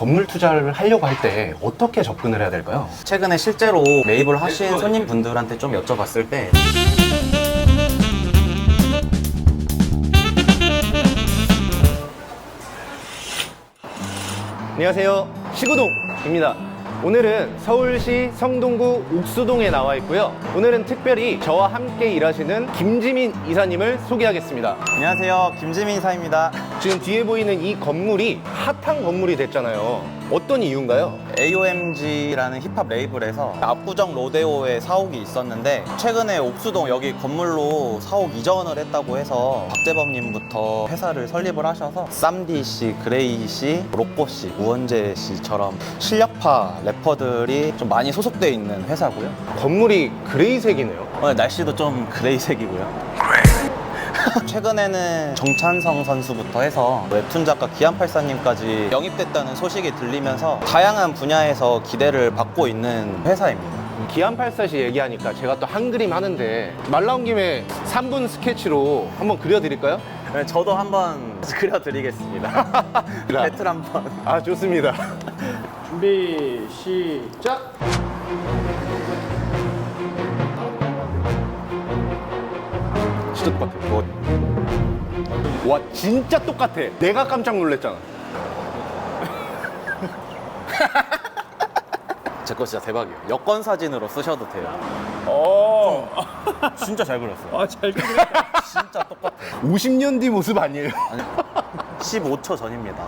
건물 투자를 하려고 할 때 어떻게 접근을 해야 될까요? 최근에 실제로 매입을 하신 손님분들한테 좀 여쭤봤을 때 안녕하세요, 시구동입니다. 오늘은 서울시 성동구 옥수동에 나와 있고요. 오늘은 특별히 저와 함께 일하시는 김지민 이사님을 소개하겠습니다. 안녕하세요, 김지민 이사입니다. 지금 뒤에 보이는 이 건물이 핫한 건물이 됐잖아요. 어떤 이유인가요? AOMG라는 힙합 레이블에서 압구정 로데오에 사옥이 있었는데 최근에 옥수동 여기 건물로 사옥 이전을 했다고 해서 박재범님부터 회사를 설립을 하셔서 쌈디 씨, 그레이 씨, 로꼬 씨, 우원재 씨처럼 실력파 래퍼들이 좀 많이 소속되어 있는 회사고요. 건물이 그레이색이네요. 오늘 날씨도 좀 그레이색이고요. 최근에는 정찬성 선수부터 해서 웹툰 작가 기안팔사님까지 영입됐다는 소식이 들리면서 다양한 분야에서 기대를 받고 있는 회사입니다. 기안84시 얘기하니까 제가 또 한 그림 하는데 말 나온 김에 3분 스케치로 한번 그려드릴까요? 네, 저도 한번 그려드리겠습니다. 배틀 한번. 아, 좋습니다. 준비 시작. 진짜 똑같아. 와, 진짜 똑같아. 내가 깜짝 놀랐잖아. 제 거 진짜 대박이에요. 여권 사진으로 쓰셔도 돼요. 진짜 잘 그렸어요. 잘 그려. 진짜 똑같아요. 50년 뒤 모습 아니에요? 아니, 15초 전입니다.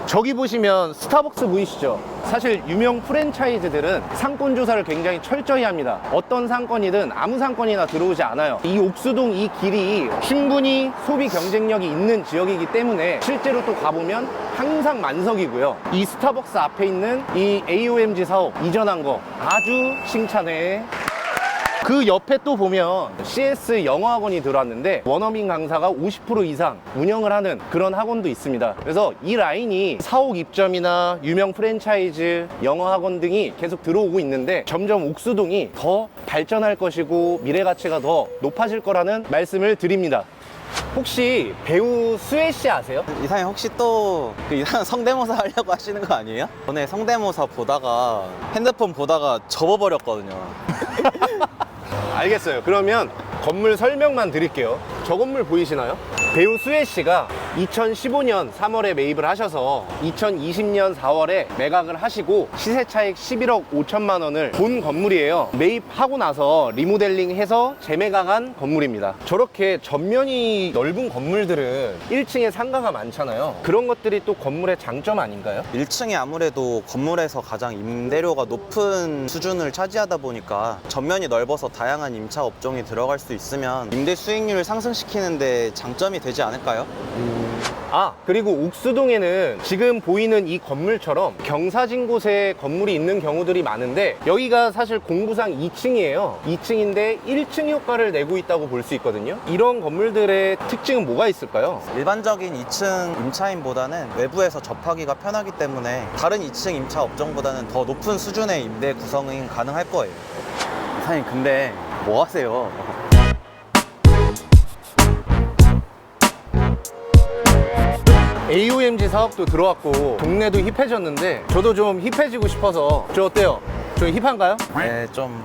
저기 보시면 스타벅스 보이시죠? 사실 유명 프랜차이즈들은 상권 조사를 굉장히 철저히 합니다. 어떤 상권이든 아무 상권이나 들어오지 않아요. 이 옥수동 이 길이 충분히 소비 경쟁력이 있는 지역이기 때문에 실제로 또 가보면 항상 만석이고요. 이 스타벅스 앞에 있는 이 AOMG 사업 이전한 거 아주 칭찬해. 그 옆에 또 보면 CS 영어학원이 들어왔는데 원어민 강사가 50% 이상 운영을 하는 그런 학원도 있습니다. 그래서 이 라인이 사옥 입점이나 유명 프랜차이즈, 영어학원 등이 계속 들어오고 있는데 점점 옥수동이 더 발전할 것이고 미래 가치가 더 높아질 거라는 말씀을 드립니다. 혹시 배우 수혜 씨 아세요? 이사님 혹시 또 그 이상한 성대모사 하려고 하시는 거 아니에요? 전에 성대모사 보다가 핸드폰 보다가 접어버렸거든요. 알겠어요. 그러면 건물 설명만 드릴게요. 저 건물 보이시나요? 배우 수혜 씨가 2015년 3월에 매입을 하셔서 2020년 4월에 매각을 하시고 시세 차익 11억 5천만 원을 본 건물이에요. 매입하고 나서 리모델링해서 재매각한 건물입니다. 저렇게 전면이 넓은 건물들은 1층에 상가가 많잖아요. 그런 것들이 또 건물의 장점 아닌가요? 1층이 아무래도 건물에서 가장 임대료가 높은 수준을 차지하다 보니까 전면이 넓어서 다양한 임차 업종이 들어갈 수 있으면 임대 수익률을 상승시키는데 장점이 되지 않을까요? 아, 그리고 옥수동에는 지금 보이는 이 건물처럼 경사진 곳에 건물이 있는 경우들이 많은데 여기가 사실 공부상 2층이에요. 2층인데 1층 효과를 내고 있다고 볼 수 있거든요. 이런 건물들의 특징은 뭐가 있을까요? 일반적인 2층 임차인보다는 외부에서 접하기가 편하기 때문에 다른 2층 임차 업종보다는 더 높은 수준의 임대 구성이 가능할 거예요. 사장님 근데 뭐 하세요? AOMG 사업도 들어왔고 동네도 힙해졌는데 저도 좀 힙해지고 싶어서 저 어때요? 저 힙한가요? 네, 좀...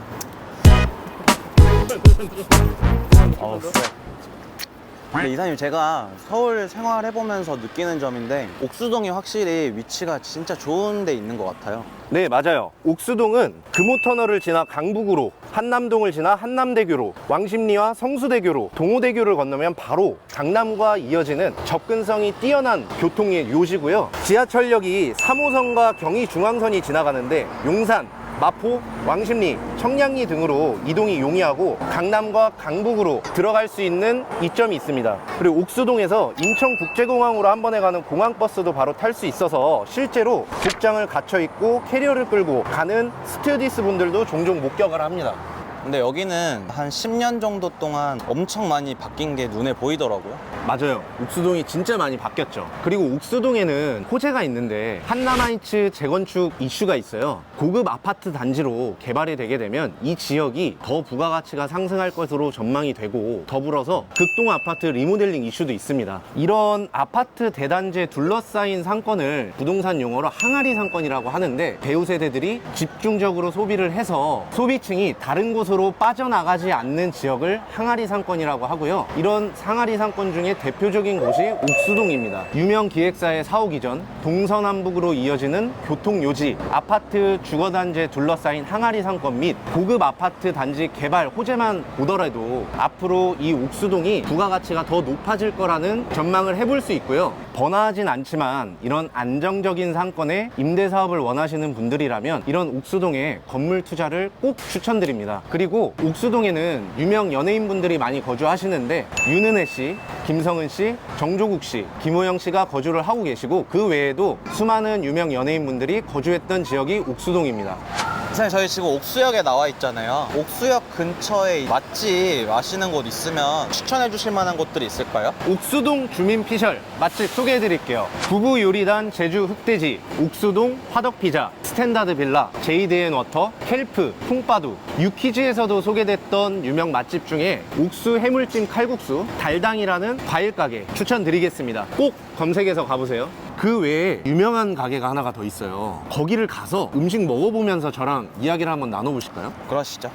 근데 이사님 제가 서울 생활해보면서 느끼는 점인데 옥수동이 확실히 위치가 진짜 좋은 데 있는 것 같아요. 네, 맞아요. 옥수동은 금호터널을 지나 강북으로, 한남동을 지나 한남대교로, 왕십리와 성수대교로, 동호대교를 건너면 바로 강남과 이어지는 접근성이 뛰어난 교통의 요지고요. 지하철역이 3호선과 경의중앙선이 지나가는데 용산, 마포, 왕십리, 청량리 등으로 이동이 용이하고 강남과 강북으로 들어갈 수 있는 이점이 있습니다. 그리고 옥수동에서 인천국제공항으로 한 번에 가는 공항버스도 바로 탈 수 있어서 실제로 복장을 갖춰 입고 캐리어를 끌고 가는 스튜어디스 분들도 종종 목격을 합니다. 근데 여기는 한 10년 정도 동안 엄청 많이 바뀐 게 눈에 보이더라고요. 맞아요. 옥수동이 진짜 많이 바뀌었죠. 그리고 옥수동에는 호재가 있는데 한남하이츠 재건축 이슈가 있어요. 고급 아파트 단지로 개발이 되게 되면 이 지역이 더 부가가치가 상승할 것으로 전망이 되고, 더불어서 극동 아파트 리모델링 이슈도 있습니다. 이런 아파트 대단지에 둘러싸인 상권을 부동산 용어로 항아리 상권이라고 하는데, 배우 세대들이 집중적으로 소비를 해서 소비층이 다른 곳으로 빠져나가지 않는 지역을 항아리 상권이라고 하고요. 이런 항아리 상권 중에 대표적인 곳이 옥수동입니다. 유명 기획사의 사옥 이전, 동서남북으로 이어지는 교통요지, 아파트 주거단지에 둘러싸인 항아리 상권 및 고급 아파트 단지 개발 호재만 보더라도 앞으로 이 옥수동이 부가가치가 더 높아질 거라는 전망을 해볼 수 있고요. 번화하진 않지만 이런 안정적인 상권에 임대사업을 원하시는 분들이라면 이런 옥수동에 건물 투자를 꼭 추천드립니다. 그리고 옥수동에는 유명 연예인분들이 많이 거주하시는데, 윤은혜 씨, 김성은 씨, 정조국 씨, 김호영 씨가 거주를 하고 계시고, 그 외에도 수많은 유명 연예인분들이 거주했던 지역이 옥수동입니다. 선생님, 저희 지금 옥수역에 나와 있잖아요. 옥수역 근처에 맛집 아시는 곳 있으면 추천해 주실 만한 곳들이 있을까요? 옥수동 주민 피셜 맛집 소개해 드릴게요. 부부 요리단 제주 흑돼지, 옥수동 화덕피자, 스탠다드 빌라, 제이드앤워터, 켈프, 풍빠두, 유퀴즈에서도 소개됐던 유명 맛집 중에 옥수 해물찜 칼국수, 달당이라는 과일 가게 추천드리겠습니다. 꼭 검색해서 가보세요. 그 외에 유명한 가게가 하나가 더 있어요. 거기를 가서 음식 먹어보면서 저랑 이야기를 한번 나눠보실까요? 그러시죠.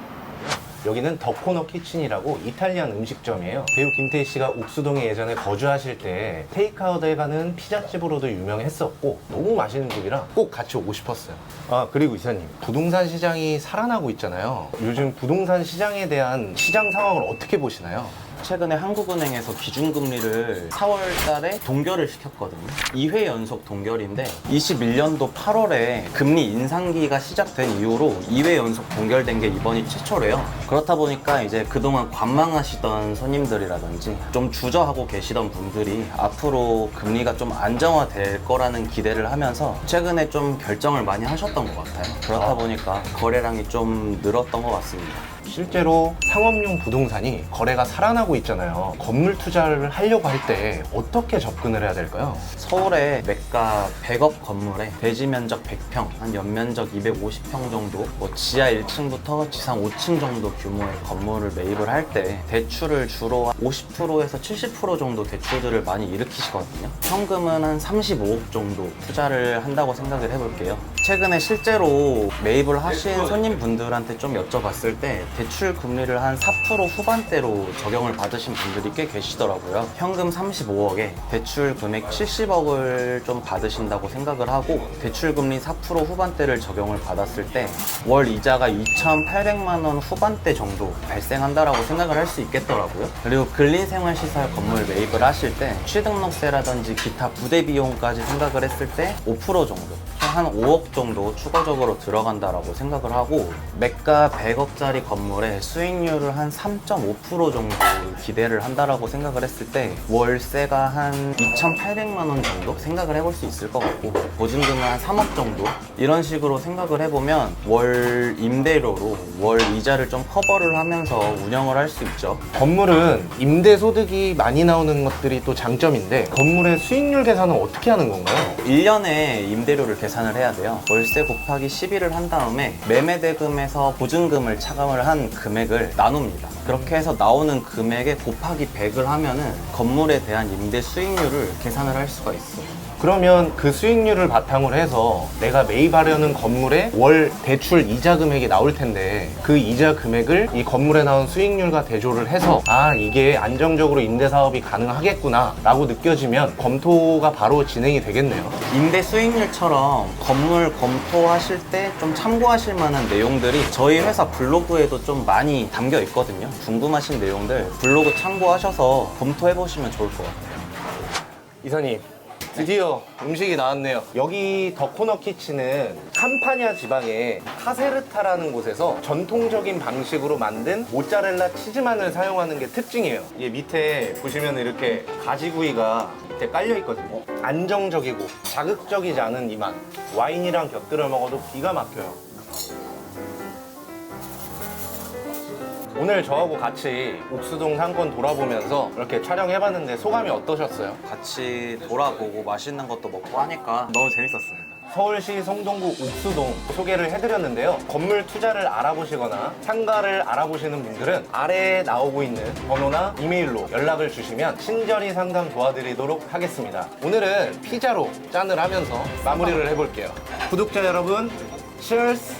여기는 더 코너 키친이라고 이탈리안 음식점이에요. 배우 김태희 씨가 옥수동에 예전에 거주하실 때 테이크아웃에 가는 피자집으로도 유명했었고, 너무 맛있는 집이라 꼭 같이 오고 싶었어요. 아, 그리고 이사님, 부동산 시장이 살아나고 있잖아요. 요즘 부동산 시장에 대한 시장 상황을 어떻게 보시나요? 최근에 한국은행에서 기준금리를 4월 달에 동결을 시켰거든요. 2회 연속 동결인데 21년도 8월에 금리 인상기가 시작된 이후로 2회 연속 동결된 게 이번이 최초래요. 그렇다 보니까 이제 그동안 관망하시던 손님들이라든지 좀 주저하고 계시던 분들이 앞으로 금리가 좀 안정화될 거라는 기대를 하면서 최근에 좀 결정을 많이 하셨던 것 같아요. 그렇다 보니까 거래량이 좀 늘었던 것 같습니다. 실제로 상업용 부동산이 거래가 살아나고 있잖아요. 건물 투자를 하려고 할 때 어떻게 접근을 해야 될까요? 서울의 매가 100억 건물에 대지 면적 100평, 한 연면적 250평 정도, 뭐 지하 1층부터 지상 5층 정도 규모의 건물을 매입을 할 때 대출을 주로 50%에서 70% 정도 대출들을 많이 일으키시거든요. 현금은 한 35억 정도 투자를 한다고 생각을 해볼게요. 최근에 실제로 매입을 하신 손님분들한테 좀 여쭤봤을 때 대출 금리를 한 4% 후반대로 적용을 받으신 분들이 꽤 계시더라고요. 현금 35억에 대출 금액 70억을 좀 받으신다고 생각을 하고, 대출 금리 4% 후반대를 적용을 받았을 때 월 이자가 2,800만 원 후반대 정도 발생한다라고 생각을 할 수 있겠더라고요. 그리고 근린생활시설 건물 매입을 하실 때 취등록세라든지 기타 부대 비용까지 생각을 했을 때 5% 정도, 한 5억 정도 추가적으로 들어간다라고 생각을 하고, 매가 100억짜리 건물에 수익률을 한 3.5% 정도 기대를 한다라고 생각을 했을 때 월세가 한 2,800만 원 정도 생각을 해볼 수 있을 것 같고, 보증금은 한 3억 정도, 이런 식으로 생각을 해보면 월 임대료로 월 이자를 좀 커버를 하면서 운영을 할 수 있죠. 건물은 임대 소득이 많이 나오는 것들이 또 장점인데, 건물의 수익률 계산은 어떻게 하는 건가요? 1년에 임대료를 계산을 해야 돼요. 월세 곱하기 12를 한 다음에 매매 대금에서 보증금을 차감을 한 금액을 나눕니다. 그렇게 해서 나오는 금액에 곱하기 100을 하면은 건물에 대한 임대 수익률을 계산을 할 수가 있어요. 그러면 그 수익률을 바탕으로 해서 내가 매입하려는 건물의 월 대출 이자 금액이 나올 텐데, 그 이자 금액을 이 건물에 나온 수익률과 대조를 해서 아, 이게 안정적으로 임대 사업이 가능하겠구나 라고 느껴지면 검토가 바로 진행이 되겠네요. 임대 수익률처럼 건물 검토하실 때 좀 참고하실 만한 내용들이 저희 회사 블로그에도 좀 많이 담겨 있거든요. 궁금하신 내용들 블로그 참고하셔서 검토해 보시면 좋을 것 같아요. 이사님, 드디어 음식이 나왔네요. 여기 더 코너 키친은 캄파냐 지방의 카세르타라는 곳에서 전통적인 방식으로 만든 모짜렐라 치즈만을 사용하는 게 특징이에요. 이게 밑에 보시면 이렇게 가지구이가 밑에 깔려 있거든요. 안정적이고 자극적이지 않은 이 맛. 와인이랑 곁들여 먹어도 기가 막혀요. 오늘 저하고 같이 옥수동 상권 돌아보면서 이렇게 촬영해봤는데 소감이 어떠셨어요? 같이 돌아보고 맛있는 것도 먹고 하니까 너무 재밌었습니다. 서울시 성동구 옥수동 소개를 해드렸는데요. 건물 투자를 알아보시거나 상가를 알아보시는 분들은 아래에 나오고 있는 번호나 이메일로 연락을 주시면 친절히 상담 도와드리도록 하겠습니다. 오늘은 피자로 짠을 하면서 마무리를 해볼게요. 구독자 여러분, Cheers!